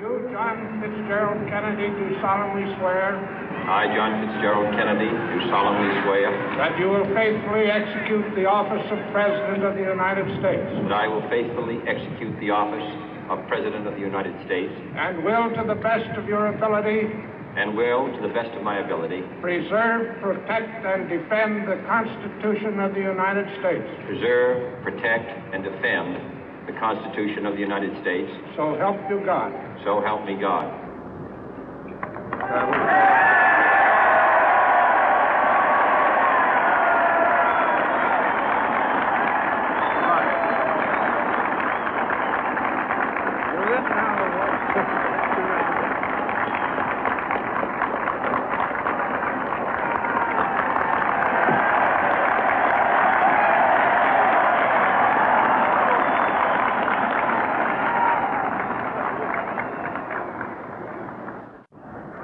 You, John Fitzgerald Kennedy, do solemnly swear. I, John Fitzgerald Kennedy, do solemnly swear. That you will faithfully execute the office of President of the United States. That I will faithfully execute the office of President of the United States. And will, to the best of your ability. And will, to the best of my ability. Preserve, protect, and defend the Constitution of the United States. Preserve, protect, and defend the Constitution of the United States. So help you God. So help me God.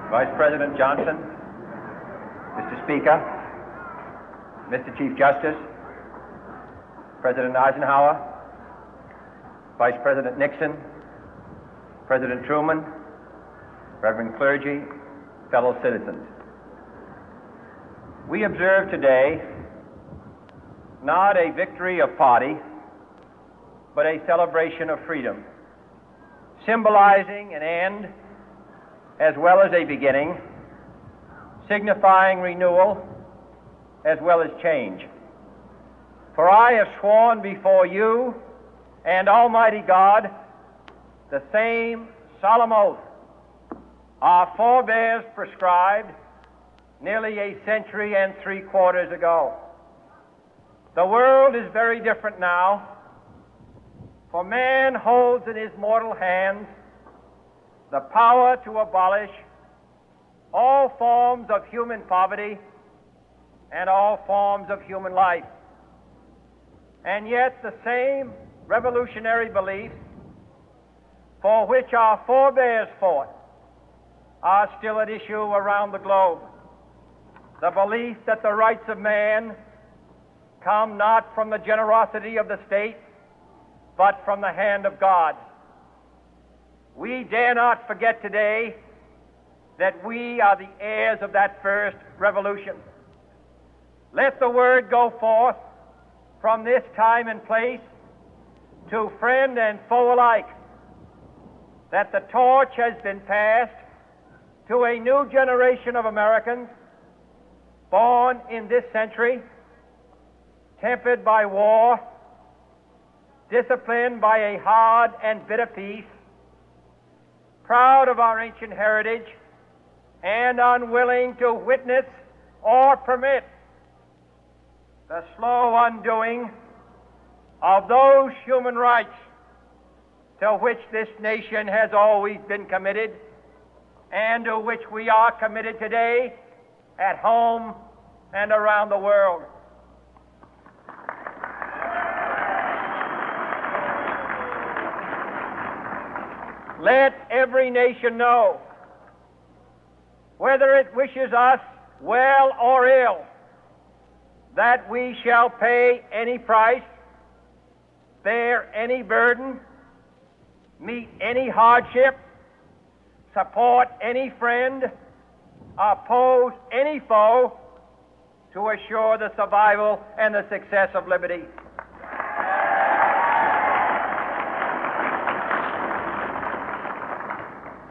Vice President Johnson, Mr. Speaker, Mr. Chief Justice, President Eisenhower, Vice President Nixon, President Truman, Reverend clergy, fellow citizens. We observe today not a victory of party, but a celebration of freedom, symbolizing an end as well as a beginning, signifying renewal as well as change. For I have sworn before you and Almighty God the same solemn oath our forebears prescribed nearly a century and 3/4 ago. The world is very different now, for man holds in his mortal hands the power to abolish all forms of human poverty and all forms of human life. And yet the same revolutionary beliefs for which our forebears fought are still at issue around the globe. The belief that the rights of man come not from the generosity of the state, but from the hand of God. We dare not forget today that we are the heirs of that first revolution. Let the word go forth from this time and place to friend and foe alike that the torch has been passed to a new generation of Americans born in this century, tempered by war, disciplined by a hard and bitter peace, proud of our ancient heritage, and unwilling to witness or permit the slow undoing of those human rights to which this nation has always been committed and to which we are committed today at home and around the world. Let every nation know, whether it wishes us well or ill, that we shall pay any price, bear any burden, meet any hardship, support any friend, oppose any foe to assure the survival and the success of liberty.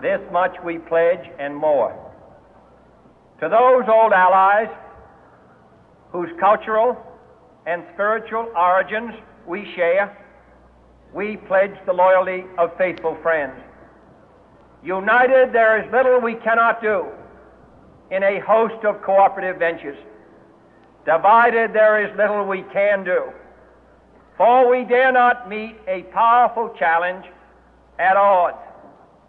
This much we pledge and more. To those old allies whose cultural and spiritual origins we share, we pledge the loyalty of faithful friends. United, there is little we cannot do in a host of cooperative ventures. Divided, there is little we can do, for we dare not meet a powerful challenge at odds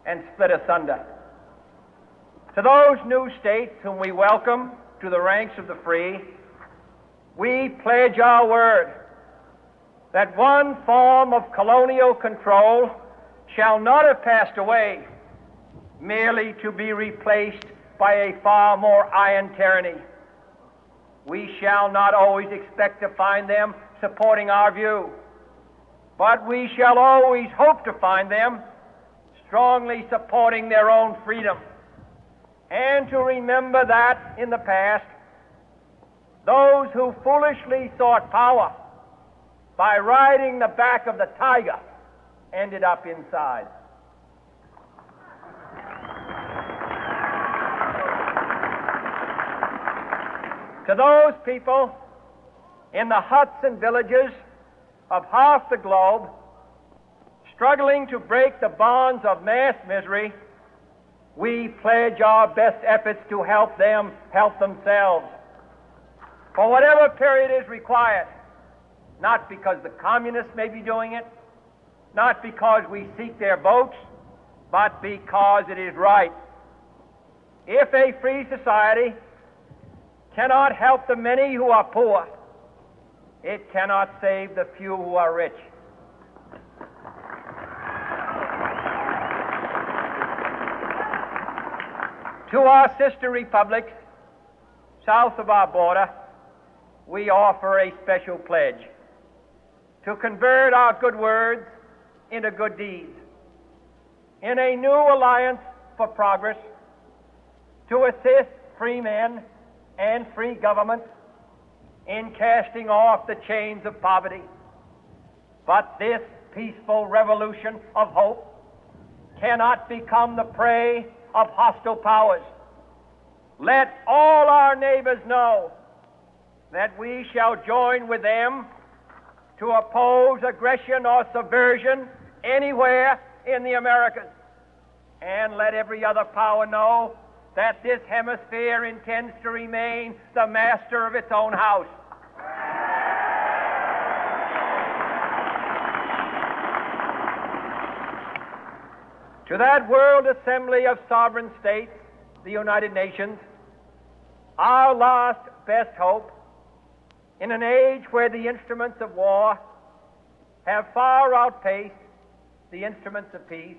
and split asunder. To those new states whom we welcome to the ranks of the free, we pledge our word that one form of colonial control shall not have passed away merely to be replaced by a far more iron tyranny. We shall not always expect to find them supporting our view, but we shall always hope to find them strongly supporting their own freedom, and to remember that in the past, those who foolishly sought power by riding the back of the tiger ended up inside. To those people in the huts and villages of half the globe struggling to break the bonds of mass misery, we pledge our best efforts to help them help themselves for whatever period is required, not because the communists may be doing it, not because we seek their votes, but because it is right. If a free society cannot help the many who are poor, it cannot save the few who are rich. To our sister republics south of our border, we offer a special pledge to convert our good words into good deeds, in a new alliance for progress, to assist free men and free governments in casting off the chains of poverty. But this peaceful revolution of hope cannot become the prey of hostile powers. Let all our neighbors know that we shall join with them to oppose aggression or subversion anywhere in the Americas. And let every other power know that this hemisphere intends to remain the master of its own house. To that world assembly of sovereign states, the United Nations, our last best hope, in an age where the instruments of war have far outpaced the instruments of peace,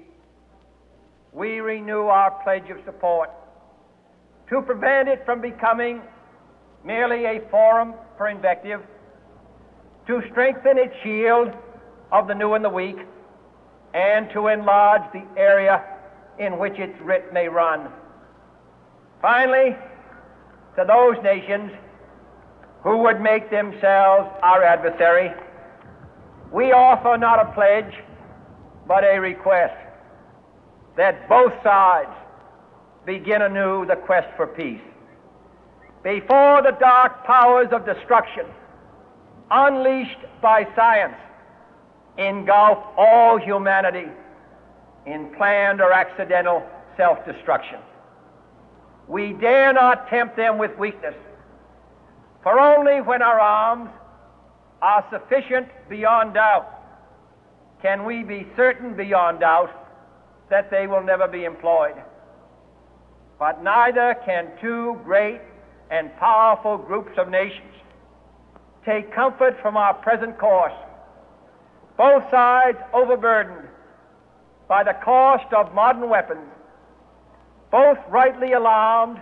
we renew our pledge of support to prevent it from becoming merely a forum for invective, to strengthen its shield of the new and the weak, and to enlarge the area in which its writ may run. Finally, to those nations who would make themselves our adversary, we offer not a pledge, but a request that both sides begin anew the quest for peace. Before the dark powers of destruction, unleashed by science, engulf all humanity in planned or accidental self-destruction, we dare not tempt them with weakness, for only when our arms are sufficient beyond doubt can we be certain beyond doubt that they will never be employed. But neither can two great and powerful groups of nations take comfort from our present course, both sides overburdened by the cost of modern weapons, both rightly alarmed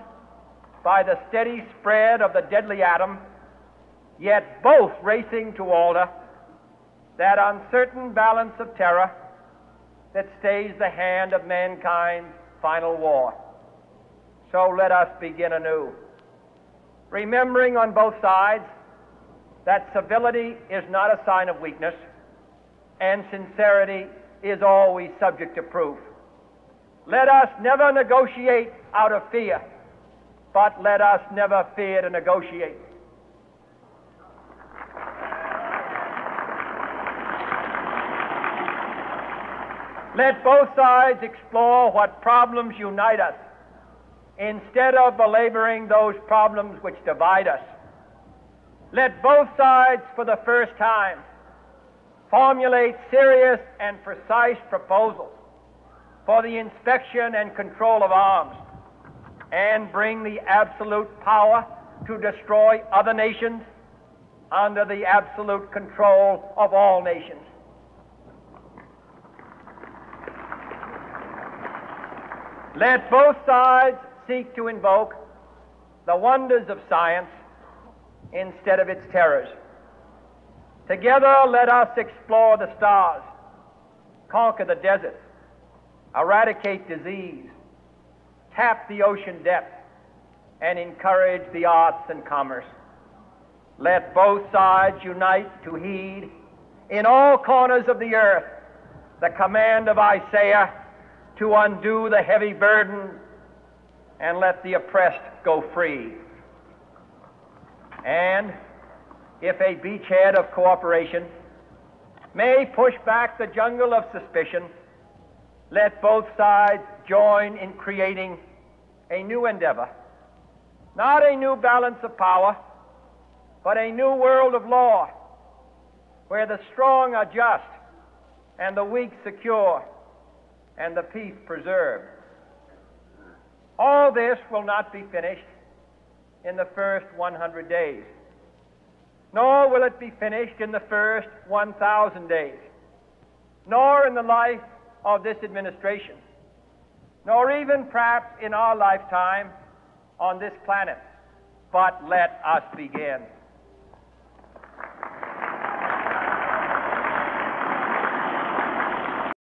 by the steady spread of the deadly atom, yet both racing to alter that uncertain balance of terror that stays the hand of mankind's final war. So let us begin anew, remembering on both sides that civility is not a sign of weakness, and sincerity is always subject to proof. Let us never negotiate out of fear, but let us never fear to negotiate. Let both sides explore what problems unite us, instead of belaboring those problems which divide us. Let both sides, for the first time, formulate serious and precise proposals for the inspection and control of arms, and bring the absolute power to destroy other nations under the absolute control of all nations. Let both sides seek to invoke the wonders of science instead of its terrors. Together, let us explore the stars, conquer the deserts, eradicate disease, tap the ocean depths, and encourage the arts and commerce. Let both sides unite to heed in all corners of the earth the command of Isaiah to undo the heavy burden and let the oppressed go free. And if a beachhead of cooperation may push back the jungle of suspicion, let both sides join in creating a new endeavor, not a new balance of power, but a new world of law, where the strong are just and the weak secure and the peace preserved. All this will not be finished in the first 100 days, nor will it be finished in the first 1,000 days, nor in the life of this administration, nor even perhaps in our lifetime on this planet. But let us begin.